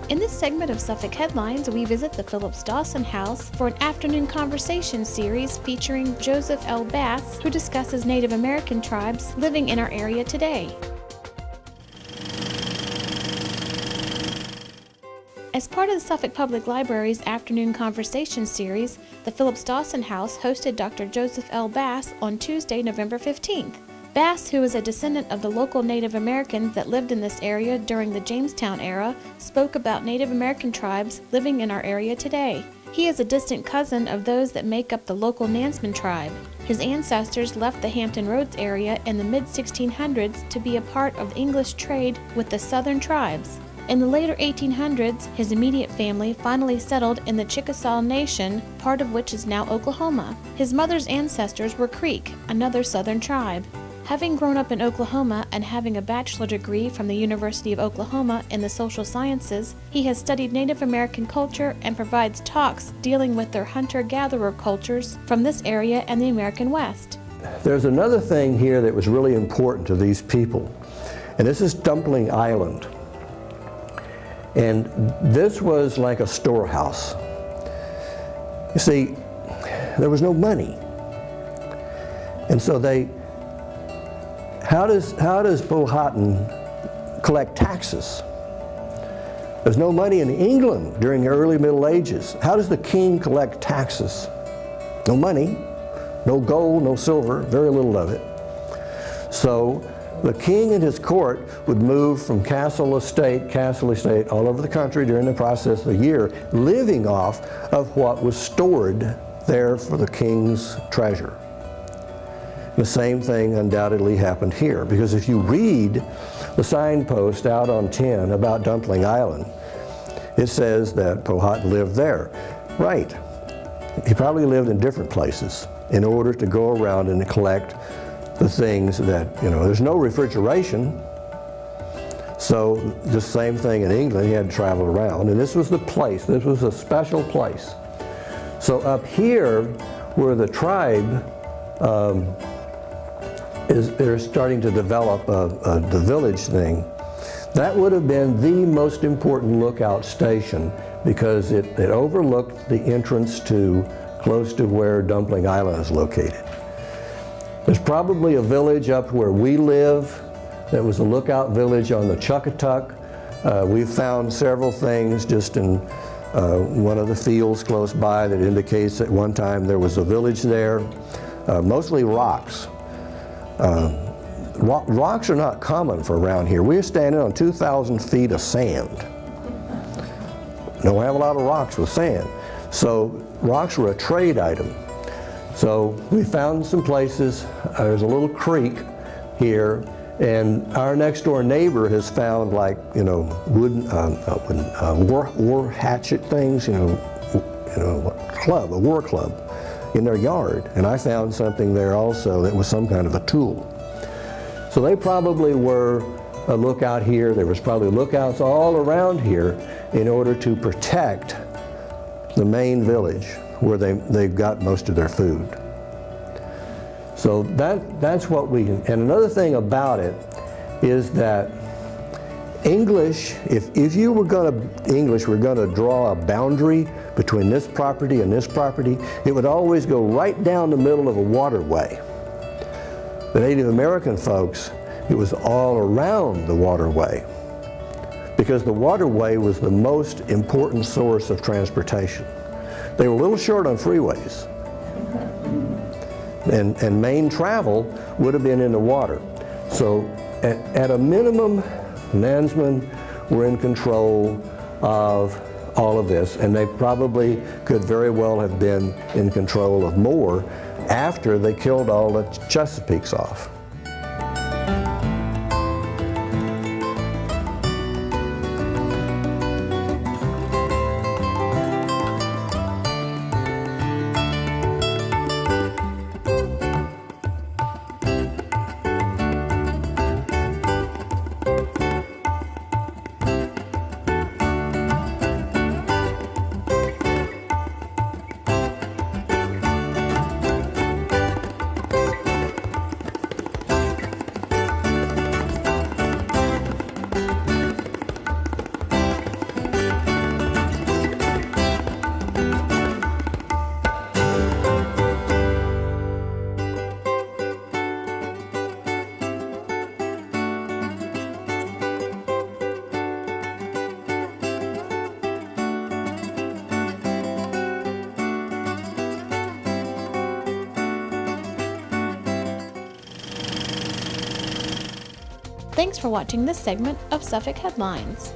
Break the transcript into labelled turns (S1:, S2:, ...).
S1: In this segment of Suffolk Headlines, we visit the Phillips Dawson House for an afternoon conversation series featuring Joseph L. Bass, who discusses Native American tribes living in our area today. As part of the Suffolk Public Library's afternoon conversation series, the Phillips Dawson House hosted Dr. Joseph L. Bass on Tuesday, November 15th. Bass, who is a descendant of the local Native Americans that lived in this area during the Jamestown era, spoke about Native American tribes living in our area today. He is a distant cousin of those that make up the local Nanseman tribe. His ancestors left the Hampton Roads area in the mid-1600s to be a part of the English trade with the southern tribes. In the later 1800s, his immediate family finally settled in the Chickasaw Nation, part of which is now Oklahoma. His mother's ancestors were Creek, another southern tribe. Having grown up in Oklahoma and having a bachelor degree from the University of Oklahoma in the social sciences, he has studied Native American culture and provides talks dealing with their hunter-gatherer cultures from this area and the American West.
S2: There's another thing here that was really important to these people, and this is Dumpling Island. And this was like a storehouse. You see, there was no money. And so how does Powhatan collect taxes? There's no money in England during the early Middle Ages. How does the king collect taxes? No money, no gold, no silver, very little of it. So the king and his court would move from castle estate all over the country during the process of the year, living off of what was stored there for the king's treasure. The same thing undoubtedly happened here, because if you read the signpost out on 10 about Dumpling Island, it says that Powhatan lived there. Right. He probably lived in different places in order to go around and collect the things that, there's no refrigeration. So the same thing in England, he had to travel around. And this was the place, this was a special place. So up here, where the tribe they're starting to develop the village thing, that would have been the most important lookout station, because it overlooked the entrance to close to where Dumpling Island is located. There's probably a village up where we live that was a lookout village on the Chuckatuck. We've found several things just in one of the fields close by that indicates at one time there was a village there, mostly rocks. Rocks are not common for around here. We're standing on 2,000 feet of sand. Don't have a lot of rocks with sand. So rocks were a trade item. So we found some places. There's a little creek here, and our next door neighbor has found wooden, war hatchet things, a war club in their yard. And I found something there also that was some kind of a tool. So they probably were a lookout here. There was probably lookouts all around here in order to protect the main village where they got most of their food. So that's what and another thing about it is that English, if you were going to draw a boundary between this property and this property, it would always go right down the middle of a waterway. The Native American folks, it was all around the waterway, because the waterway was the most important source of transportation. They were a little short on freeways, and main travel would have been in the water. So at a minimum, Nansemen were in control of all of this, and they probably could very well have been in control of more after they killed all the Chesapeakes off.
S1: Thanks for watching this segment of Suffolk Headlines.